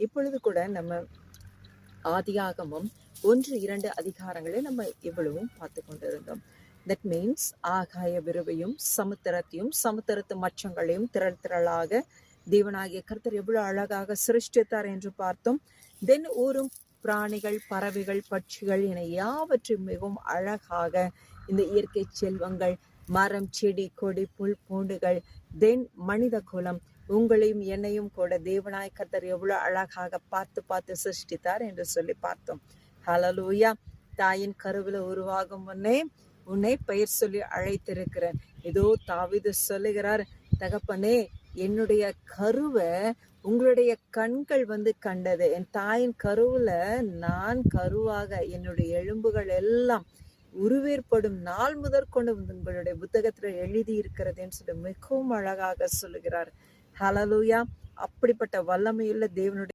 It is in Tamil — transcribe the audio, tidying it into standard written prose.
இப்பொழுது கூட நம்ம ஆதியாகமம் 1-2 அதிகாரங்களை நம்ம இவ்வளவும் பார்த்து கொண்டிருந்தோம். தட் மீன்ஸ் ஆகாய விருவையும் சமுத்திரத்தையும் சமுத்திரத்து மச்சங்களையும் திரள் திரளாக தேவனாகிய கர்த்தர் எவ்வளவு அழகாக சிருஷ்டித்தார் என்று பார்த்தோம். தென் ஊரும் பிராணிகள், பறவைகள், பட்சிகள் என யாவற்றையும் மிகவும் அழகாக இந்த இயற்கை செல்வங்கள், மரம், செடி, கொடி, புல், பூண்டுகள், தென் மனித குலம், உங்களையும் என்னையும் கூட தேவனாய் கர்த்தர் எவ்வளவு அழகாக பார்த்து பார்த்து சிருஷ்டித்தார் என்று சொல்லி பார்த்தோம். ஹல்லேலூயா. தாயின் கருவில உருவாகும் முன்னே உன்னை பெயர் சொல்லி அழைத்திருக்கிறேன். இதோ தாவீது சொல்லுகிறார், தகப்பனே, என்னுடைய கருவை உங்களுடைய கண்கள் கண்டது. என் தாயின் கருவுல நான் கருவாக என்னுடைய எலும்புகள் எல்லாம் உருவேற்படும் நாள் முதற்கொண்டு உங்களுடைய புத்தகத்துல எழுதி இருக்கிறதுன்னு சொல்லி மிகவும் அழகாக சொல்லுகிறார். ஹல்லேலூயா. அப்படிப்பட்ட வல்லமையுள்ள தேவனுடைய